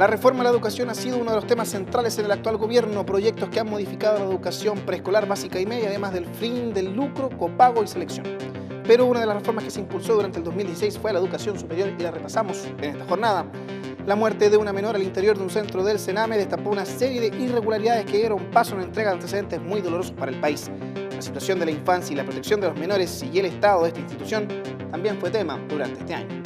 La reforma a la educación ha sido uno de los temas centrales en el actual gobierno, proyectos que han modificado la educación preescolar básica y media, además del fin del lucro, copago y selección. Pero una de las reformas que se impulsó durante el 2016 fue la educación superior y la repasamos en esta jornada. La muerte de una menor al interior de un centro del Sename destapó una serie de irregularidades que dieron paso a una entrega de antecedentes muy dolorosos para el país. La situación de la infancia y la protección de los menores y el estado de esta institución también fue tema durante este año.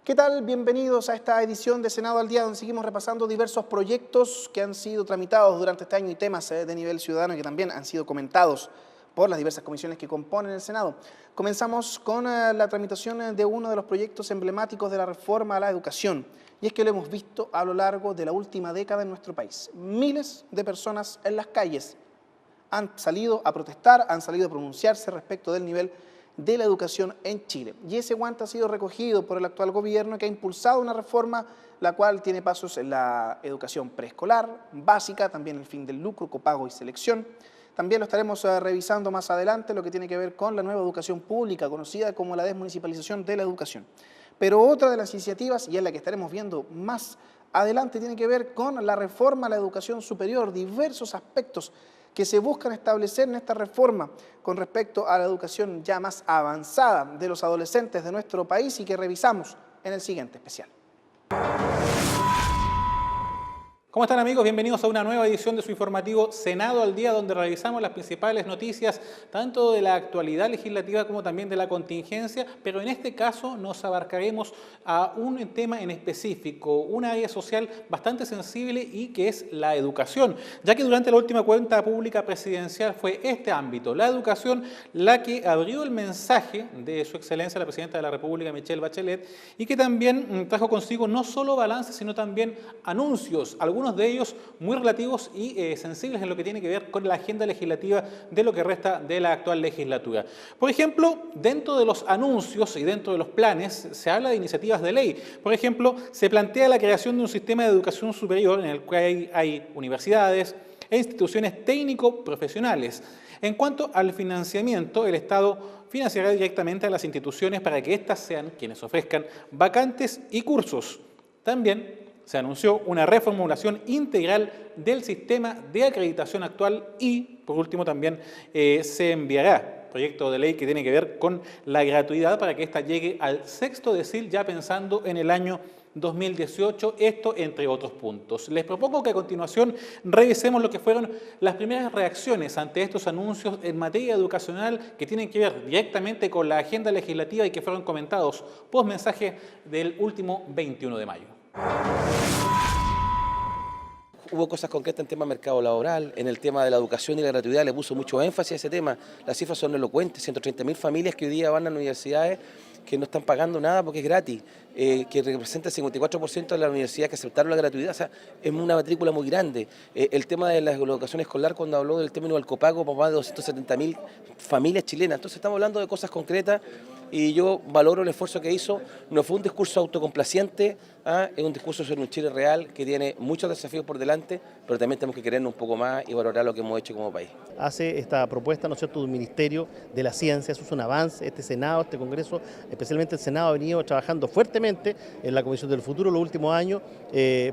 ¿Qué tal? Bienvenidos a esta edición de Senado al Día, donde seguimos repasando diversos proyectos que han sido tramitados durante este año y temas de nivel ciudadano que también han sido comentados por las diversas comisiones que componen el Senado. Comenzamos con la tramitación de uno de los proyectos emblemáticos de la reforma a la educación, y es que lo hemos visto a lo largo de la última década en nuestro país. Miles de personas en las calles han salido a protestar, han salido a pronunciarse respecto del nivel de la educación en Chile. Y ese guante ha sido recogido por el actual gobierno, que ha impulsado una reforma la cual tiene pasos en la educación preescolar, básica, también el fin del lucro, copago y selección. También lo estaremos revisando más adelante, lo que tiene que ver con la nueva educación pública, conocida como la desmunicipalización de la educación. Pero otra de las iniciativas, y es la que estaremos viendo más adelante, tiene que ver con la reforma a la educación superior, diversos aspectos que se buscan establecer en esta reforma con respecto a la educación ya más avanzada de los adolescentes de nuestro país y que revisamos en el siguiente especial. ¿Cómo están, amigos? Bienvenidos a una nueva edición de su informativo Senado al Día, donde revisamos las principales noticias tanto de la actualidad legislativa como también de la contingencia, pero en este caso nos abarcaremos a un tema en específico, una área social bastante sensible y que es la educación, ya que durante la última cuenta pública presidencial fue este ámbito, la educación, la que abrió el mensaje de su excelencia la presidenta de la República, Michelle Bachelet, y que también trajo consigo no solo balance, sino también anuncios, algunos de ellos muy relativos y sensibles en lo que tiene que ver con la agenda legislativa de lo que resta de la actual legislatura. Por ejemplo, dentro de los anuncios y dentro de los planes se habla de iniciativas de ley. Por ejemplo, se plantea la creación de un sistema de educación superior en el cual hay universidades e instituciones técnico-profesionales. En cuanto al financiamiento, el Estado financiará directamente a las instituciones para que éstas sean quienes ofrezcan vacantes y cursos. También se anunció una reformulación integral del sistema de acreditación actual y, por último, también se enviará proyecto de ley que tiene que ver con la gratuidad para que ésta llegue al sexto decil ya pensando en el año 2018, esto entre otros puntos. Les propongo que a continuación revisemos lo que fueron las primeras reacciones ante estos anuncios en materia educacional que tienen que ver directamente con la agenda legislativa y que fueron comentados post mensaje del último 21 de mayo. Hubo cosas concretas en tema mercado laboral, en el tema de la educación y la gratuidad le puso mucho énfasis a ese tema. Las cifras son elocuentes, 130.000 familias que hoy día van a las universidades que no están pagando nada porque es gratis, que representa el 54% de la universidad que aceptaron la gratuidad, o sea, es una matrícula muy grande. El tema de la educación escolar, cuando habló del término del copago, para más de 270.000 familias chilenas. Entonces estamos hablando de cosas concretas y yo valoro el esfuerzo que hizo. No fue un discurso autocomplaciente, es un discurso sobre un Chile real que tiene muchos desafíos por delante, pero también tenemos que querernos un poco más y valorar lo que hemos hecho como país. Hace esta propuesta, ¿no es cierto?, de un Ministerio de la Ciencia, eso es un avance, este Senado, este Congreso, especialmente el Senado ha venido trabajando fuertemente en la Comisión del Futuro los últimos años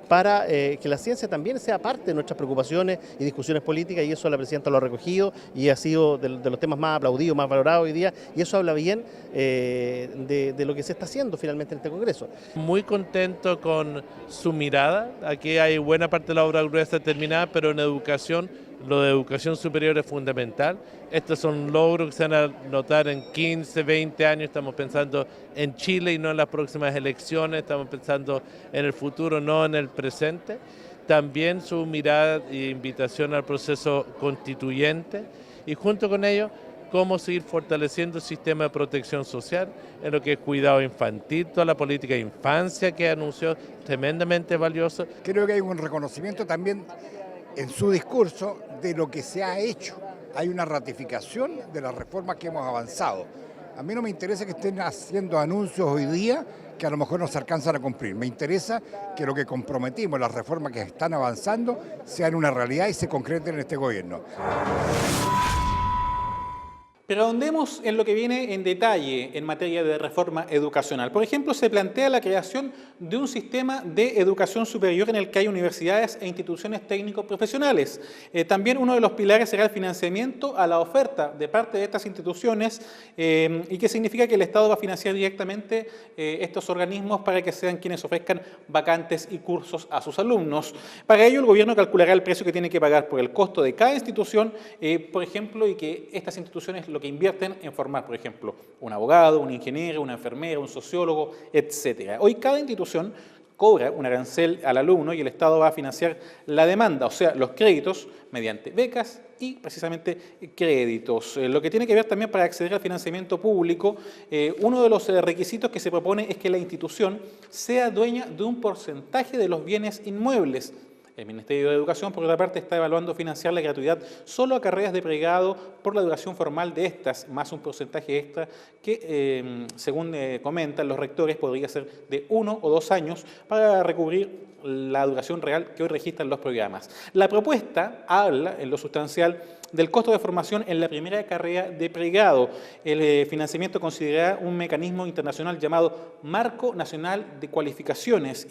para que la ciencia también sea parte de nuestras preocupaciones y discusiones políticas, y eso la Presidenta lo ha recogido y ha sido de los temas más aplaudidos, más valorados hoy día, y eso habla bien de lo que se está haciendo finalmente en este Congreso. Muy contento con su mirada, aquí hay buena parte de la obra gruesa terminada, pero en educación, lo de educación superior es fundamental. Estos son logros que se van a notar en 15, 20 años, estamos pensando en Chile y no en las próximas elecciones, estamos pensando en el futuro, no en el presente. También su mirada e invitación al proceso constituyente y junto con ello, cómo seguir fortaleciendo el sistema de protección social en lo que es cuidado infantil, toda la política de infancia que anunció, tremendamente valioso. Creo que hay un reconocimiento también en su discurso de lo que se ha hecho. Hay una ratificación de las reformas que hemos avanzado. A mí no me interesa que estén haciendo anuncios hoy día que a lo mejor no se alcanzan a cumplir. Me interesa que lo que comprometimos, las reformas que están avanzando, sean una realidad y se concreten en este gobierno. Pero ahondemos en lo que viene en detalle en materia de reforma educacional. Por ejemplo, se plantea la creación de un sistema de educación superior en el que hay universidades e instituciones técnico-profesionales. También uno de los pilares será el financiamiento a la oferta de parte de estas instituciones y que significa que el Estado va a financiar directamente estos organismos para que sean quienes ofrezcan vacantes y cursos a sus alumnos. Para ello, el gobierno calculará el precio que tiene que pagar por el costo de cada institución, por ejemplo, y que estas instituciones lo que invierten en formar, por ejemplo, un abogado, un ingeniero, una enfermera, un sociólogo, etc. Hoy cada institución cobra un arancel al alumno y el Estado va a financiar la demanda, o sea, los créditos mediante becas y precisamente créditos. Lo que tiene que ver también para acceder al financiamiento público, uno de los requisitos que se propone es que la institución sea dueña de un porcentaje de los bienes inmuebles. El Ministerio de Educación, por otra parte, está evaluando financiar la gratuidad solo a carreras de pregrado por la duración formal de estas, más un porcentaje extra que, según comentan los rectores, podría ser de 1 o 2 años para recubrir la duración real que hoy registran los programas. La propuesta habla, en lo sustancial, del costo de formación en la primera carrera de pregrado. El financiamiento considerará un mecanismo internacional llamado Marco Nacional de Cualificaciones,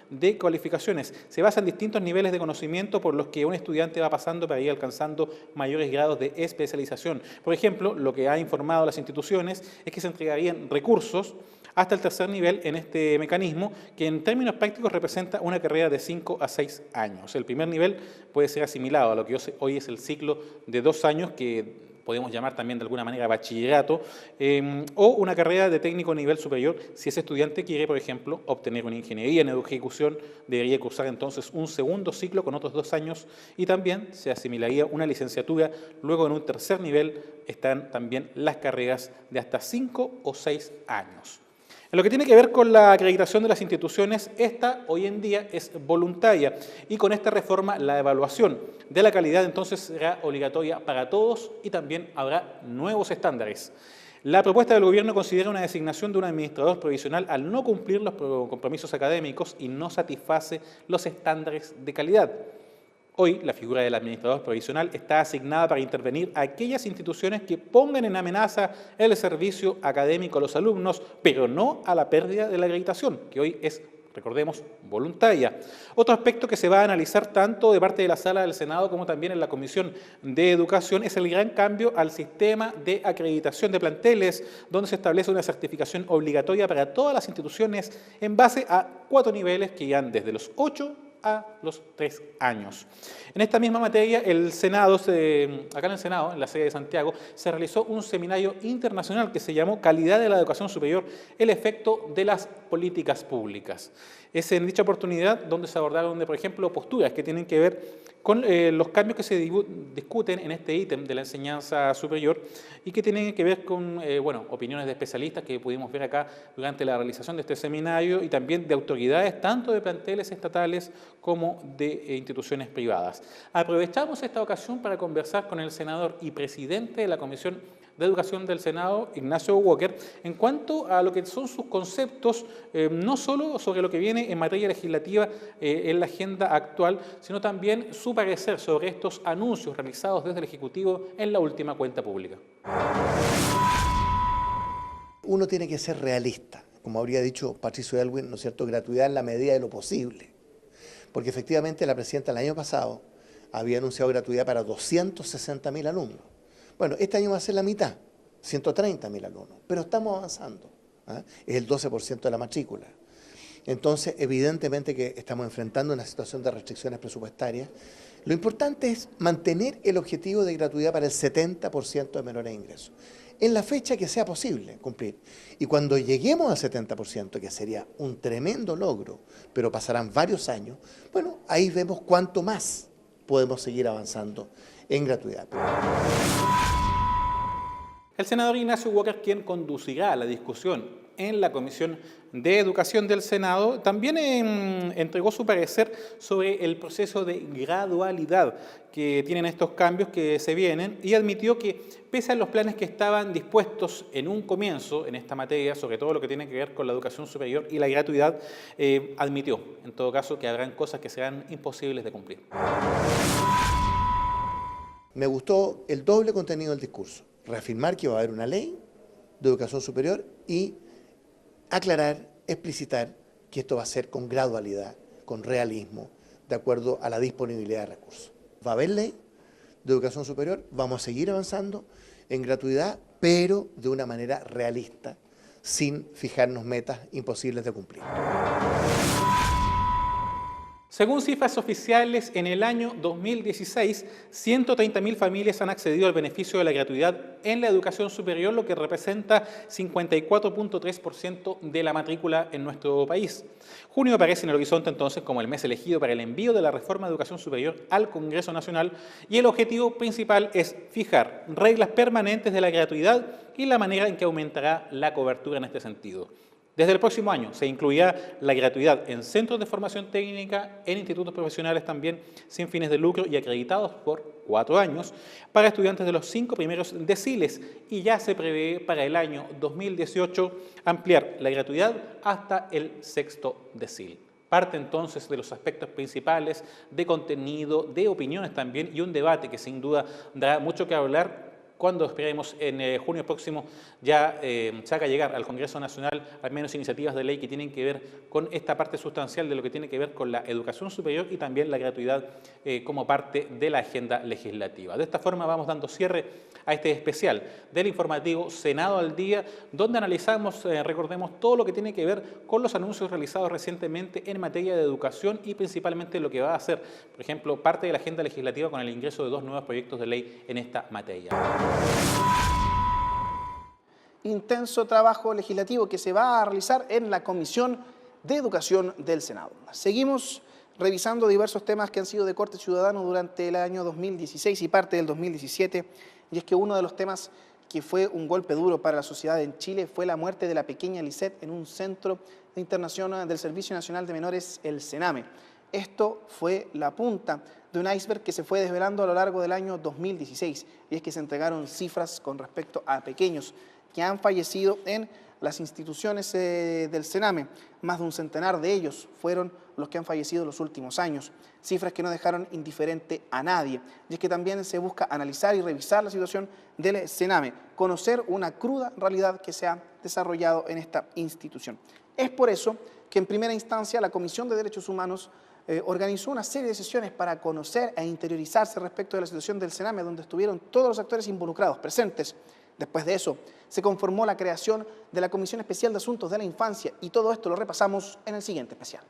de Cualificaciones. Se basa en distintos niveles de conocimiento por los que un estudiante va pasando para ir alcanzando mayores grados de especialización. Por ejemplo, lo que ha informado las instituciones es que se entregarían recursos hasta el tercer nivel en este mecanismo, que en términos prácticos representa una carrera de 5 a 6 años. El primer nivel puede ser asimilado a lo que hoy es el ciclo de 2 años, que podemos llamar también de alguna manera bachillerato, o una carrera de técnico a nivel superior. Si ese estudiante quiere, por ejemplo, obtener una ingeniería en ejecución, debería cursar entonces un segundo ciclo con otros 2 años y también se asimilaría una licenciatura. Luego, en un tercer nivel, están también las carreras de hasta 5 o 6 años. En lo que tiene que ver con la acreditación de las instituciones, esta hoy en día es voluntaria y con esta reforma la evaluación de la calidad entonces será obligatoria para todos y también habrá nuevos estándares. La propuesta del gobierno considera una designación de un administrador provisional al no cumplir los compromisos académicos y no satisface los estándares de calidad. Hoy, la figura del administrador provisional está asignada para intervenir a aquellas instituciones que pongan en amenaza el servicio académico a los alumnos, pero no a la pérdida de la acreditación, que hoy es, recordemos, voluntaria. Otro aspecto que se va a analizar tanto de parte de la Sala del Senado como también en la Comisión de Educación es el gran cambio al sistema de acreditación de planteles, donde se establece una certificación obligatoria para todas las instituciones en base a 4 niveles que irán desde los 8 a los 3 años. En esta misma materia, el Senado, acá en el Senado, en la sede de Santiago, se realizó un seminario internacional que se llamó Calidad de la Educación Superior, el efecto de las políticas públicas. Es en dicha oportunidad donde se abordaron, por ejemplo, posturas que tienen que ver con los cambios que se discuten en este ítem de la enseñanza superior y que tienen que ver con opiniones de especialistas que pudimos ver acá durante la realización de este seminario y también de autoridades tanto de planteles estatales como de instituciones privadas. Aprovechamos esta ocasión para conversar con el senador y presidente de la Comisión de Educación del Senado, Ignacio Walker, en cuanto a lo que son sus conceptos, no solo sobre lo que viene en materia legislativa en la agenda actual, sino también su parecer sobre estos anuncios realizados desde el Ejecutivo en la última cuenta pública. Uno tiene que ser realista, como habría dicho Patricio Aylwin, ¿no es cierto?, gratuidad en la medida de lo posible, porque efectivamente la presidenta el año pasado había anunciado gratuidad para 260.000 alumnos. Bueno, este año va a ser la mitad, 130.000 alumnos, pero estamos avanzando, ¿eh? Es el 12% de la matrícula. Entonces, evidentemente que estamos enfrentando una situación de restricciones presupuestarias. Lo importante es mantener el objetivo de gratuidad para el 70% de menores ingresos, en la fecha que sea posible cumplir. Y cuando lleguemos al 70%, que sería un tremendo logro, pero pasarán varios años, bueno, ahí vemos cuánto más podemos seguir avanzando en gratuidad. El senador Ignacio Walker, quien conducirá la discusión en la Comisión de Educación del Senado, también entregó su parecer sobre el proceso de gradualidad que tienen estos cambios que se vienen y admitió que pese a los planes que estaban dispuestos en un comienzo en esta materia, sobre todo lo que tiene que ver con la educación superior y la gratuidad, admitió en todo caso que habrán cosas que serán imposibles de cumplir. Me gustó el doble contenido del discurso, reafirmar que va a haber una ley de educación superior y aclarar, explicitar que esto va a ser con gradualidad, con realismo, de acuerdo a la disponibilidad de recursos. Va a haber ley de educación superior, vamos a seguir avanzando en gratuidad, pero de una manera realista, sin fijarnos metas imposibles de cumplir. Según cifras oficiales, en el año 2016, 130.000 familias han accedido al beneficio de la gratuidad en la educación superior, lo que representa 54.3% de la matrícula en nuestro país. Junio aparece en el horizonte entonces como el mes elegido para el envío de la reforma de educación superior al Congreso Nacional y el objetivo principal es fijar reglas permanentes de la gratuidad y la manera en que aumentará la cobertura en este sentido. Desde el próximo año se incluirá la gratuidad en centros de formación técnica, en institutos profesionales también sin fines de lucro y acreditados por 4 años para estudiantes de los 5 primeros deciles y ya se prevé para el año 2018 ampliar la gratuidad hasta el 6º decil. Parte entonces de los aspectos principales de contenido, de opiniones también y un debate que sin duda dará mucho que hablar cuando esperemos en junio próximo ya se haga llegar al Congreso Nacional al menos iniciativas de ley que tienen que ver con esta parte sustancial de lo que tiene que ver con la educación superior y también la gratuidad como parte de la agenda legislativa. De esta forma vamos dando cierre a este especial del informativo Senado al Día, donde analizamos, recordemos, todo lo que tiene que ver con los anuncios realizados recientemente en materia de educación y principalmente lo que va a ser, por ejemplo, parte de la agenda legislativa con el ingreso de 2 nuevos proyectos de ley en esta materia. Intenso trabajo legislativo que se va a realizar en la Comisión de Educación del Senado. Seguimos revisando diversos temas que han sido de corte ciudadano durante el año 2016 y parte del 2017, y es que uno de los temas que fue un golpe duro para la sociedad en Chile fue la muerte de la pequeña Lisette en un centro de internación del Servicio Nacional de Menores, el Sename. Esto fue la punta de un iceberg que se fue desvelando a lo largo del año 2016, y es que se entregaron cifras con respecto a pequeños que han fallecido en las instituciones del Sename. Más de un centenar de ellos fueron los que han fallecido en los últimos años, cifras que no dejaron indiferente a nadie. Y es que también se busca analizar y revisar la situación del Sename, conocer una cruda realidad que se ha desarrollado en esta institución. Es por eso que en primera instancia la Comisión de Derechos Humanos organizó una serie de sesiones para conocer e interiorizarse respecto de la situación del Sename, donde estuvieron todos los actores involucrados presentes. Después de eso, se conformó la creación de la Comisión Especial de Asuntos de la Infancia y todo esto lo repasamos en el siguiente especial.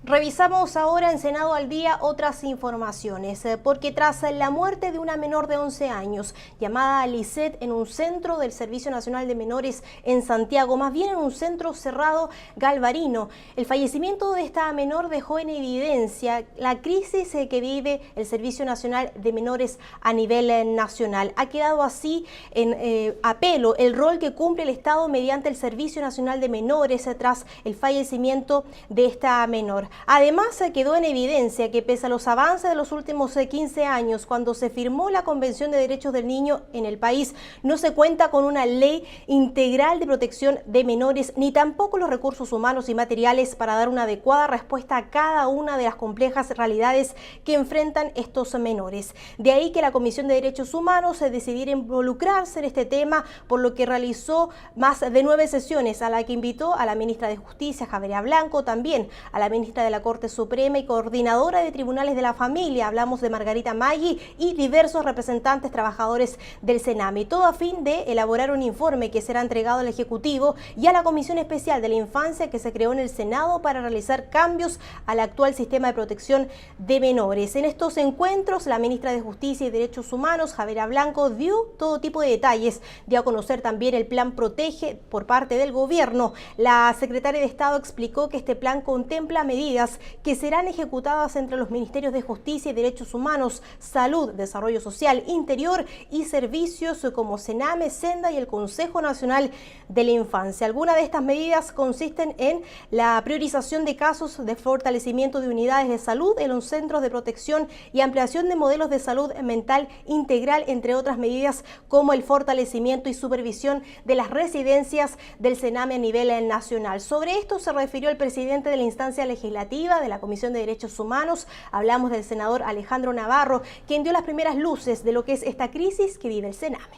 Revisamos ahora en Senado al Día otras informaciones, porque tras la muerte de una menor de 11 años llamada Lisette en un centro del Servicio Nacional de Menores en Santiago, más bien en un centro cerrado galvarino, el fallecimiento de esta menor dejó en evidencia la crisis que vive el Servicio Nacional de Menores a nivel nacional. Ha quedado así en apelo el rol que cumple el Estado mediante el Servicio Nacional de Menores tras el fallecimiento de esta menor. Además, quedó en evidencia que pese a los avances de los últimos 15 años, cuando se firmó la Convención de Derechos del Niño en el país, no se cuenta con una ley integral de protección de menores, ni tampoco los recursos humanos y materiales para dar una adecuada respuesta a cada una de las complejas realidades que enfrentan estos menores. De ahí que la Comisión de Derechos Humanos decidiera involucrarse en este tema, por lo que realizó más de 9 sesiones, a la que invitó a la ministra de Justicia, Javiera Blanco, también a la ministra de la Corte Suprema y coordinadora de Tribunales de la Familia, hablamos de Margarita Maggi, y diversos representantes trabajadores del Sename, todo a fin de elaborar un informe que será entregado al Ejecutivo y a la Comisión Especial de la Infancia que se creó en el Senado para realizar cambios al actual sistema de protección de menores. En estos encuentros, la ministra de Justicia y Derechos Humanos, Javiera Blanco, dio todo tipo de detalles, dio a conocer también el plan Protege por parte del gobierno. La secretaria de Estado explicó que este plan contempla medidas medidas que serán ejecutadas entre los Ministerios de Justicia y Derechos Humanos, Salud, Desarrollo Social, Interior y Servicios como Sename, Senda y el Consejo Nacional de la Infancia. Algunas de estas medidas consisten en la priorización de casos de fortalecimiento de unidades de salud en los centros de protección y ampliación de modelos de salud mental integral, entre otras medidas como el fortalecimiento y supervisión de las residencias del Sename a nivel nacional. Sobre esto se refirió el presidente de la instancia legislativa de la Comisión de Derechos Humanos. Hablamos del senador Alejandro Navarro, quien dio las primeras luces de lo que es esta crisis que vive el Sename.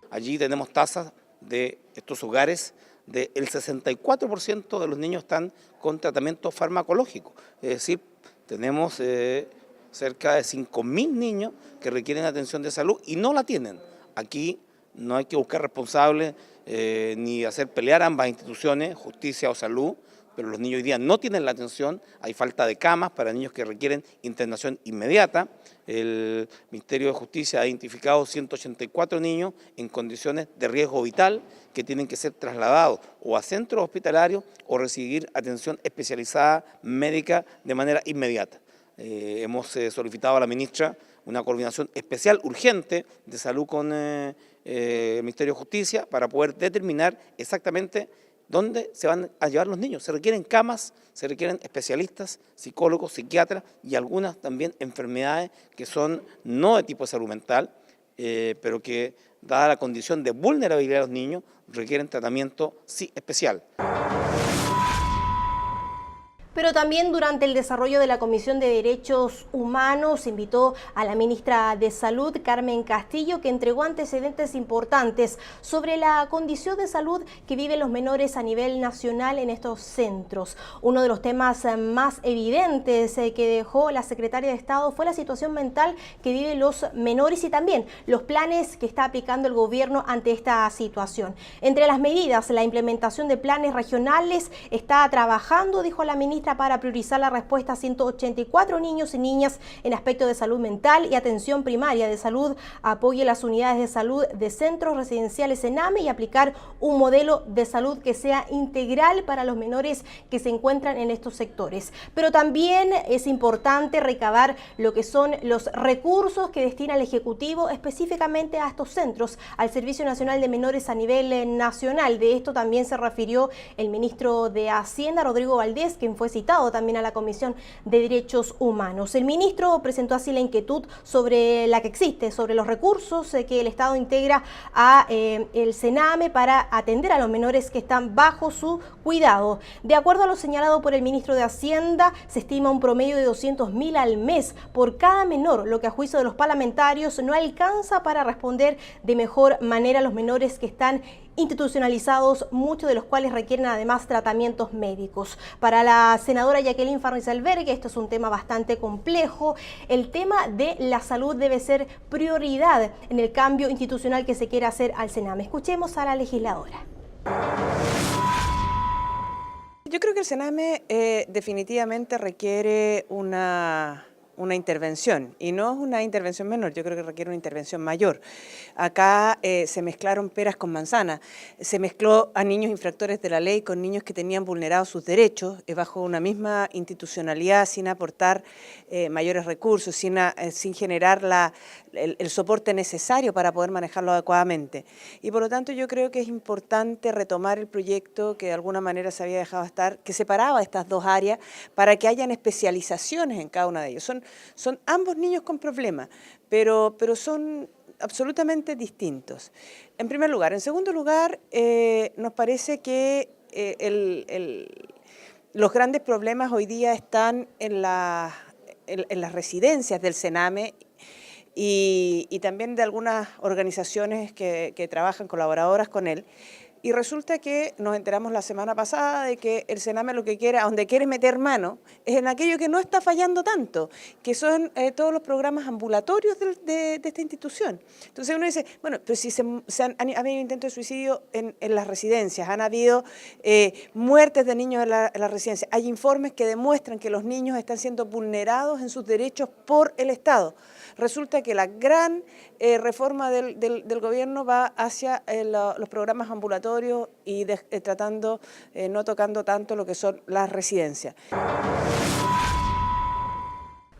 Allí tenemos tasas de estos hogares del 64% de los niños están con tratamiento farmacológico. Es decir, tenemos cerca de 5.000 niños que requieren atención de salud y no la tienen. Aquí no hay que buscar responsables ni hacer pelear ambas instituciones, justicia o salud, pero los niños hoy día no tienen la atención, hay falta de camas para niños que requieren internación inmediata. El Ministerio de Justicia ha identificado 184 niños en condiciones de riesgo vital que tienen que ser trasladados o a centros hospitalarios o recibir atención especializada médica de manera inmediata. Hemos solicitado a la ministra una coordinación especial urgente de salud con el Ministerio de Justicia para poder determinar exactamente dónde se van a llevar los niños. Se requieren camas, se requieren especialistas, psicólogos, psiquiatras y algunas también enfermedades que son no de tipo de salud mental, pero que, dada la condición de vulnerabilidad de los niños, requieren tratamiento sí especial. Pero también durante el desarrollo de la Comisión de Derechos Humanos se invitó a la ministra de Salud, Carmen Castillo, que entregó antecedentes importantes sobre la condición de salud que viven los menores a nivel nacional en estos centros. Uno de los temas más evidentes que dejó la secretaria de Estado fue la situación mental que viven los menores y también los planes que está aplicando el gobierno ante esta situación. Entre las medidas, la implementación de planes regionales está trabajando, dijo la ministra, para priorizar la respuesta a 184 niños y niñas en aspecto de salud mental y atención primaria de salud, apoye las unidades de salud de centros residenciales Sename y aplicar un modelo de salud que sea integral para los menores que se encuentran en estos sectores. Pero también es importante recabar lo que son los recursos que destina el Ejecutivo específicamente a estos centros, al Servicio Nacional de Menores a nivel nacional. De esto también se refirió el ministro de Hacienda, Rodrigo Valdés, quien fue citado también a la Comisión de Derechos Humanos. El ministro presentó así la inquietud sobre la que existe, sobre los recursos que el Estado integra a el Sename para atender a los menores que están bajo su cuidado. De acuerdo a lo señalado por el ministro de Hacienda, se estima un promedio de 200.000 al mes por cada menor, lo que a juicio de los parlamentarios no alcanza para responder de mejor manera a los menores que están institucionalizados, muchos de los cuales requieren además tratamientos médicos. Para la senadora Jacqueline Van Rysselberghe, esto es un tema bastante complejo. El tema de la salud debe ser prioridad en el cambio institucional que se quiere hacer al Sename. Escuchemos a la legisladora. Yo creo que el Sename definitivamente requiere una intervención, y no es una intervención menor, yo creo que requiere una intervención mayor. Acá se mezclaron peras con manzanas, se mezcló a niños infractores de la ley con niños que tenían vulnerados sus derechos bajo una misma institucionalidad, sin aportar mayores recursos, sin generar el soporte necesario para poder manejarlo adecuadamente. Y por lo tanto yo creo que es importante retomar el proyecto que de alguna manera se había dejado estar, que separaba estas dos áreas para que hayan especializaciones en cada una de ellos. Son ambos niños con problemas, pero son absolutamente distintos. En primer lugar. En segundo lugar, nos parece que los grandes problemas hoy día están en las residencias del Sename y también de algunas organizaciones que trabajan colaboradoras con él. Y resulta que nos enteramos la semana pasada de que el Sename lo que quiere, a donde quiere meter mano, es en aquello que no está fallando tanto, que son todos los programas ambulatorios de esta institución. Entonces uno dice, bueno, pero si ha habido intentos de suicidio en las residencias, han habido muertes de niños en la residencia, hay informes que demuestran que los niños están siendo vulnerados en sus derechos por el Estado. Resulta que la gran reforma del gobierno va hacia los programas ambulatorios territorio y tratando, no tocando tanto lo que son las residencias.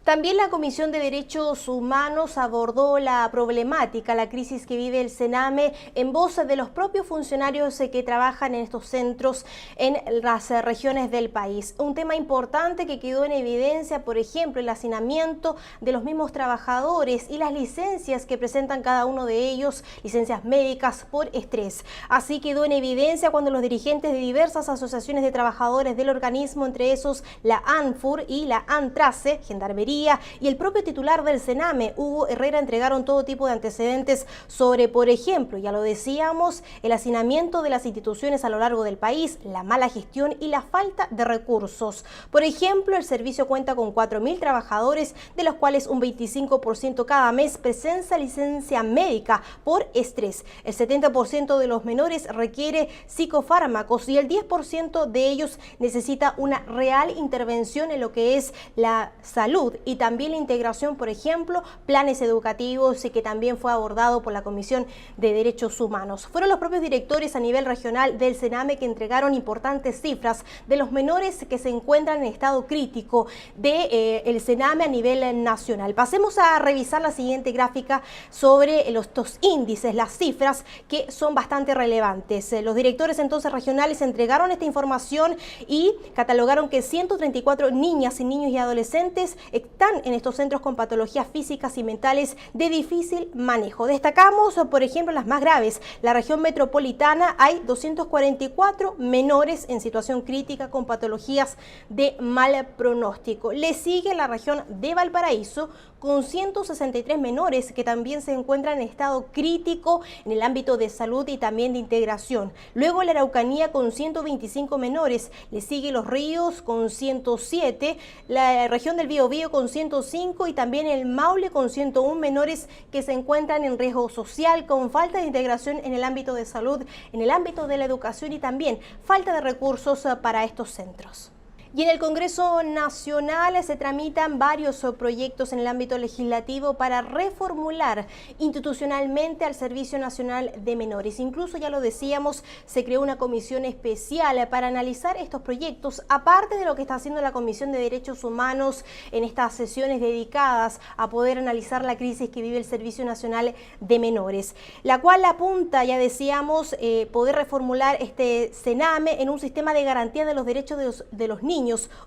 También la Comisión de Derechos Humanos abordó la problemática, la crisis que vive el Sename en voz de los propios funcionarios que trabajan en estos centros en las regiones del país. Un tema importante que quedó en evidencia, por ejemplo, el hacinamiento de los mismos trabajadores y las licencias que presentan cada uno de ellos, licencias médicas por estrés. Así quedó en evidencia cuando los dirigentes de diversas asociaciones de trabajadores del organismo, entre esos la ANFUR y la ANTRACE, Gendarmería, y el propio titular del Sename, Hugo Herrera, entregaron todo tipo de antecedentes sobre, por ejemplo, ya lo decíamos, el hacinamiento de las instituciones a lo largo del país, la mala gestión y la falta de recursos. Por ejemplo, el servicio cuenta con 4.000 trabajadores, de los cuales un 25% cada mes presenta licencia médica por estrés. El 70% de los menores requiere psicofármacos y el 10% de ellos necesita una real intervención en lo que es la salud y también la integración, por ejemplo, planes educativos, y que también fue abordado por la Comisión de Derechos Humanos. Fueron los propios directores a nivel regional del Sename que entregaron importantes cifras de los menores que se encuentran en estado crítico del Sename a nivel nacional. Pasemos a revisar la siguiente gráfica sobre estos índices, las cifras que son bastante relevantes. Los directores entonces regionales entregaron esta información y catalogaron que 134 niñas y niños y adolescentes están en estos centros con patologías físicas y mentales de difícil manejo. Destacamos, por ejemplo, las más graves. La región metropolitana hay 244 menores en situación crítica con patologías de mal pronóstico. Le sigue la región de Valparaíso con 163 menores que también se encuentran en estado crítico en el ámbito de salud y también de integración. Luego la Araucanía con 125 menores, le sigue Los Ríos con 107, la región del Biobío con 105 y también el Maule con 101 menores que se encuentran en riesgo social con falta de integración en el ámbito de salud, en el ámbito de la educación y también falta de recursos para estos centros. Y en el Congreso Nacional se tramitan varios proyectos en el ámbito legislativo para reformular institucionalmente al Servicio Nacional de Menores. Incluso, ya lo decíamos, se creó una comisión especial para analizar estos proyectos, aparte de lo que está haciendo la Comisión de Derechos Humanos en estas sesiones dedicadas a poder analizar la crisis que vive el Servicio Nacional de Menores, la cual apunta, ya decíamos, poder reformular este Sename en un sistema de garantía de los derechos de los niños.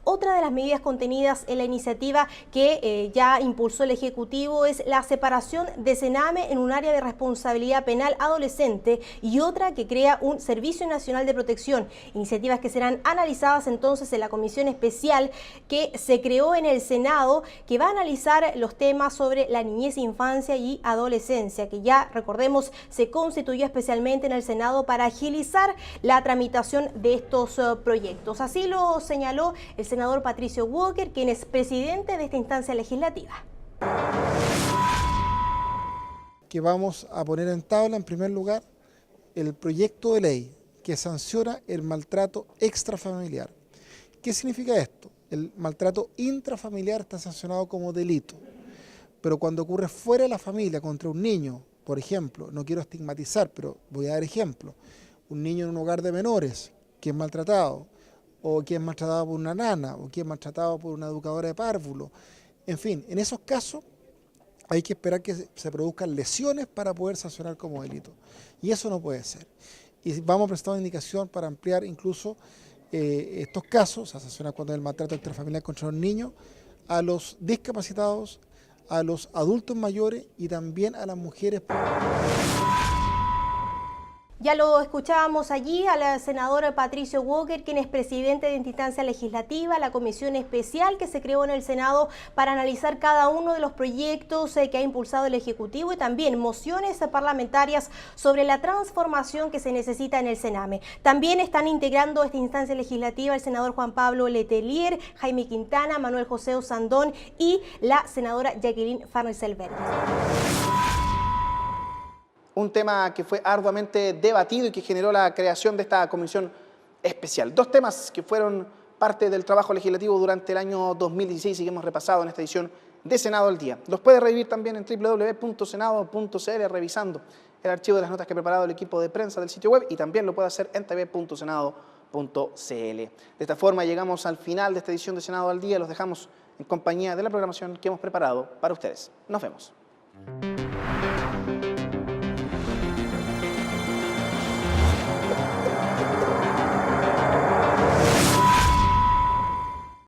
Otra de las medidas contenidas en la iniciativa que ya impulsó el Ejecutivo es la separación de Sename en un área de responsabilidad penal adolescente y otra que crea un Servicio Nacional de Protección. Iniciativas que serán analizadas entonces en la comisión especial que se creó en el Senado, que va a analizar los temas sobre la niñez, infancia y adolescencia, que ya, recordemos, se constituyó especialmente en el Senado para agilizar la tramitación de estos proyectos. Así lo señaló el senador Patricio Walker, quien es presidente de esta instancia legislativa. Que vamos a poner en tabla, en primer lugar, el proyecto de ley que sanciona el maltrato extrafamiliar. ¿Qué significa esto? El maltrato intrafamiliar está sancionado como delito, pero cuando ocurre fuera de la familia contra un niño, por ejemplo, no quiero estigmatizar, pero voy a dar ejemplo, un niño en un hogar de menores que es maltratado, o que es maltratado por una nana, o que es maltratado por una educadora de párvulo. En fin, en esos casos hay que esperar que se produzcan lesiones para poder sancionar como delito. Y eso no puede ser. Y vamos a prestar una indicación para ampliar incluso estos casos, a sancionar cuando es el maltrato extrafamiliar contra los niños, a los discapacitados, a los adultos mayores y también a las mujeres. Ya lo escuchábamos allí al senador Patricio Walker, quien es presidente de esta instancia legislativa, la comisión especial que se creó en el Senado para analizar cada uno de los proyectos que ha impulsado el Ejecutivo y también mociones parlamentarias sobre la transformación que se necesita en el Sename. También están integrando esta instancia legislativa el senador Juan Pablo Letelier, Jaime Quintana, Manuel José Osandón y la senadora Jacqueline Farnells-Beltrán. Un tema que fue arduamente debatido y que generó la creación de esta comisión especial. Dos temas que fueron parte del trabajo legislativo durante el año 2016 y que hemos repasado en esta edición de Senado al Día. Los puede revivir también en www.senado.cl revisando el archivo de las notas que ha preparado el equipo de prensa del sitio web y también lo puede hacer en tv.senado.cl. De esta forma llegamos al final de esta edición de Senado al Día. Los dejamos en compañía de la programación que hemos preparado para ustedes. Nos vemos.